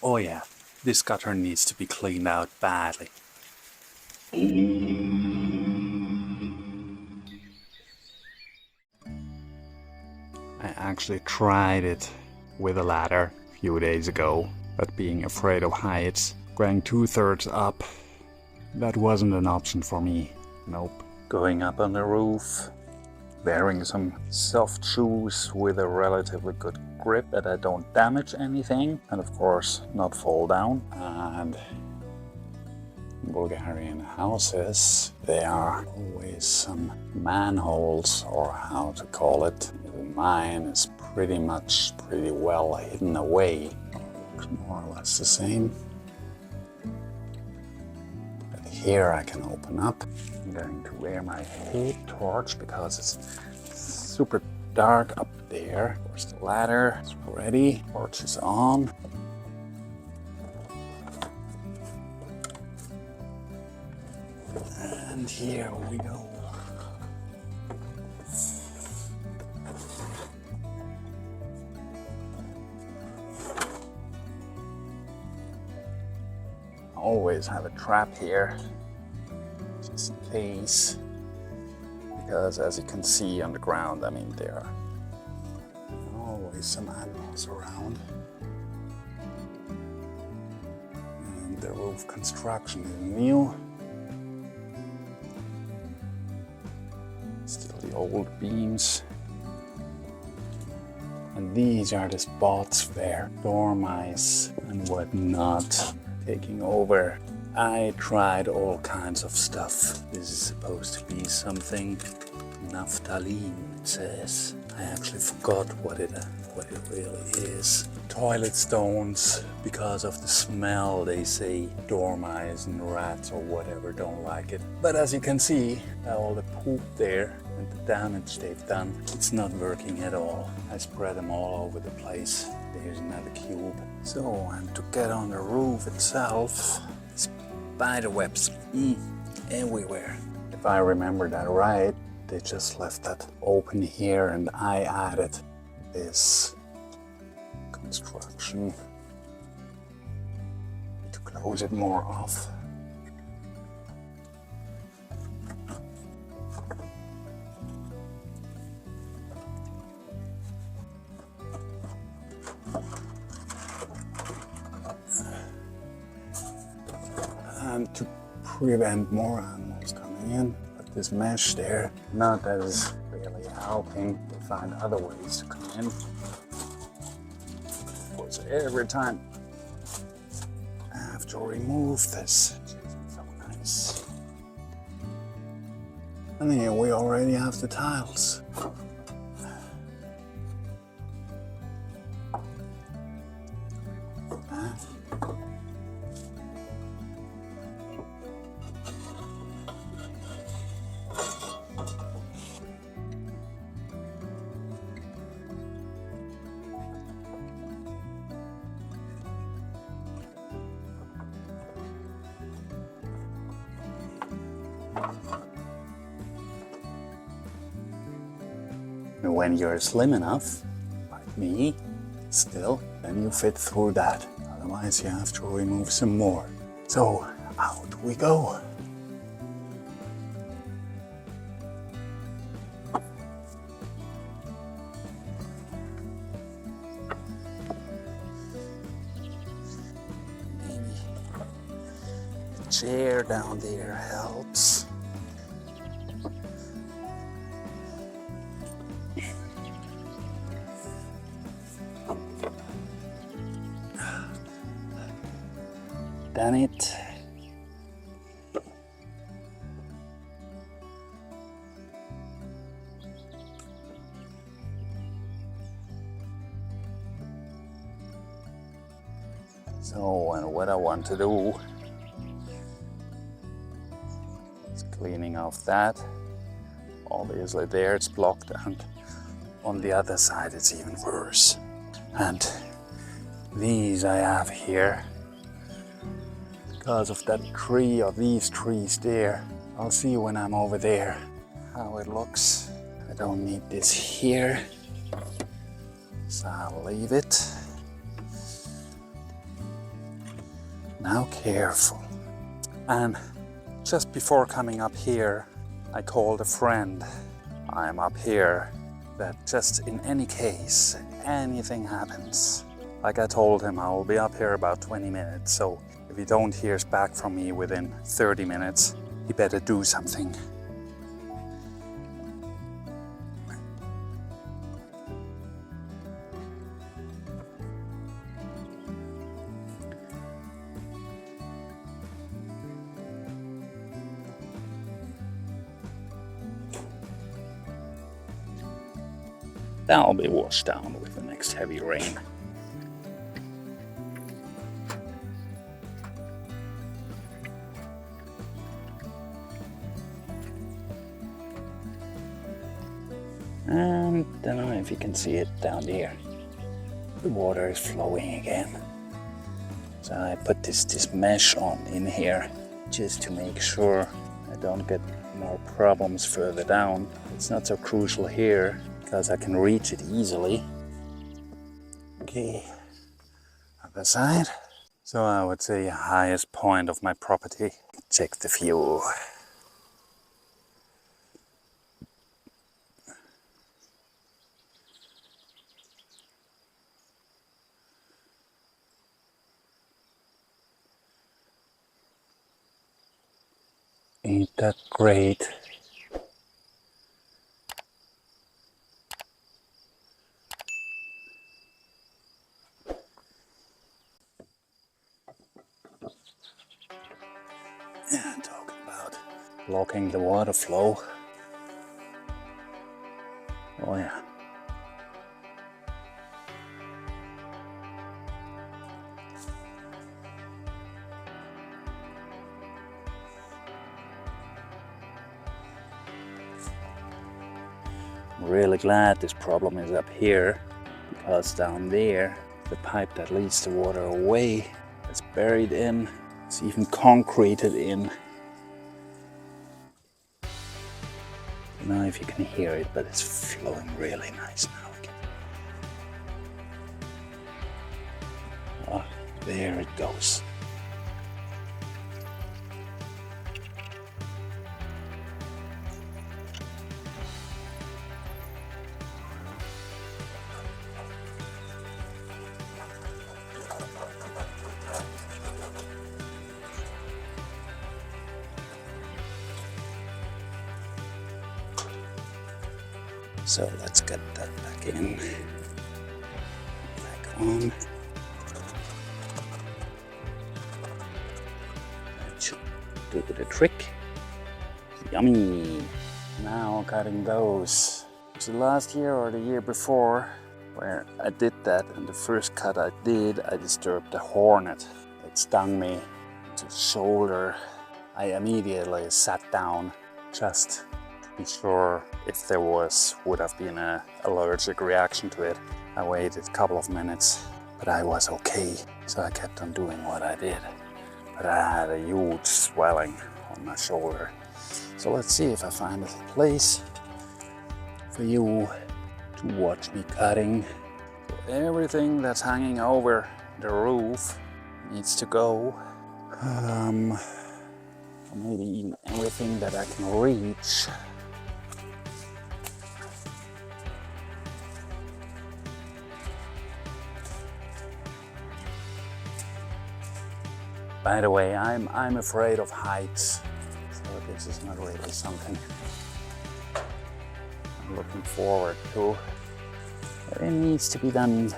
Oh yeah, this gutter needs to be cleaned out badly. I actually tried it with a ladder a few days ago, but being afraid of heights, going 2/3 up, that wasn't an option for me. Nope. Going up on the roof, wearing some soft shoes with a relatively good grip that I don't damage anything, and of course not fall down. And Bulgarian houses, there are always some manholes, or how to call it. Mine is pretty well hidden away. Looks more or less the same. But here I can open up. I'm going to wear my head torch because it's super dark up there. Of course, the ladder is ready. Torch is on. And here we go. Always have a trap here, just in case, because as you can see on the ground, I mean, there are always some animals around. And the roof construction is new. Still the old beams. And these are the spots where dormice and whatnot taking over. I tried all kinds of stuff. This is supposed to be something naphthalene, it says. I actually forgot what it really is. Toilet stones, because of the smell, they say dormice and rats or whatever don't like it. But as you can see, all the poop there and the damage they've done, it's not working at all. I spread them all over the place. There's another cube. So, and to get on the roof itself, spider webs everywhere. If I remember that right, they just left that open here and I added this construction to close it more off. And to prevent more animals coming in, put this mesh there. Not that it's really helping. We'll find other ways to come in. Of course, every time I have to remove this. So nice. And here we already have the tiles. And when you're slim enough, like me, still, then you fit through that. Otherwise you have to remove some more. So, out we go. Maybe the chair down there helps. Done it. So, and what I want to do is cleaning off that. Obviously there it's blocked, and on the other side it's even worse. And these I have here because of that tree, or these trees there. I'll see when I'm over there how it looks. I don't need this here, so I'll leave it. Now careful. And just before coming up here, I called a friend. I'm up here, that just in any case, anything happens. Like I told him, I will be up here about 20 minutes, so if he don't hear back from me within 30 minutes, he better do something. That'll be washed down with the next heavy rain. And I don't know if you can see it down there. The water is flowing again. So I put this mesh on in here just to make sure I don't get more problems further down. It's not so crucial here because I can reach it easily. Okay, other side. So I would say highest point of my property. Check the view. Ain't that great? Yeah, talking about blocking the water flow. Oh yeah. I'm really glad this problem is up here, because down there, the pipe that leads the water away is buried in. It's even concreted in. I don't know if you can hear it, but it's flowing really nice now again. Oh, there it goes. So let's get that back in, back on. That should do the trick. Yummy! Now cutting those. Was it last year or the year before where I did that, and the first cut I did, I disturbed the hornet. It stung me to the shoulder. I immediately sat down just be sure if there would have been an allergic reaction to it. I waited a couple of minutes, but I was okay, so I kept on doing what I did. But I had a huge swelling on my shoulder. So let's see if I find a place for you to watch me cutting. So everything that's hanging over the roof needs to go. Or maybe even everything that I can reach. By the way, I'm afraid of heights, so this is not really something I'm looking forward to. But it needs to be done.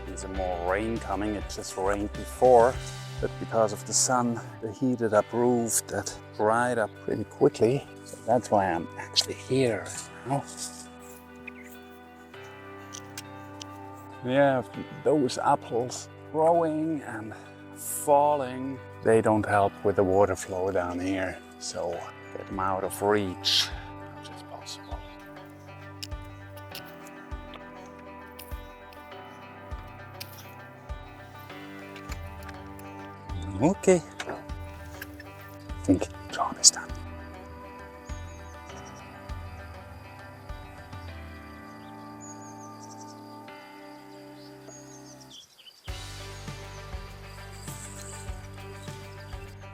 There's more rain coming. It just rained before, but because of the sun, the heated up roof that dried up pretty quickly. So that's why I'm actually here now. Yeah, those apples growing and falling, they don't help with the water flow down here. So get them out of reach as much as possible. Okay. I think job is done.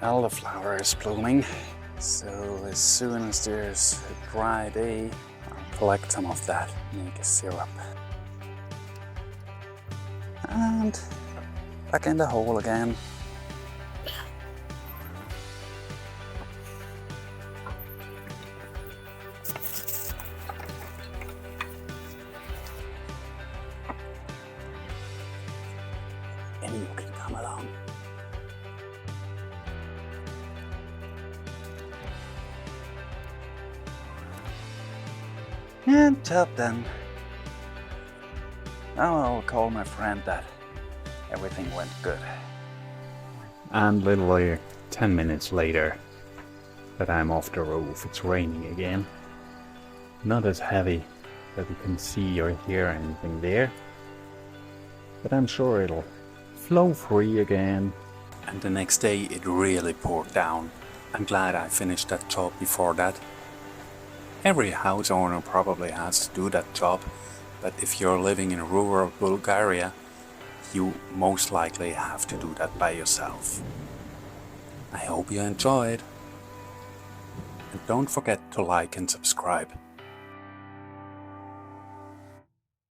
Well, the flower is blooming, so as soon as there's a dry day, I'll collect some of that, make a syrup. And back in the hole again. And you can come along. And job done. Now I'll call my friend that everything went good. And literally 10 minutes later that I'm off the roof, it's raining again. Not as heavy that you can see or hear anything there, but I'm sure it'll flow free again. And the next day it really poured down. I'm glad I finished that job before that. Every house owner probably has to do that job, but if you're living in rural Bulgaria, you most likely have to do that by yourself. I hope you enjoyed. And don't forget to like and subscribe.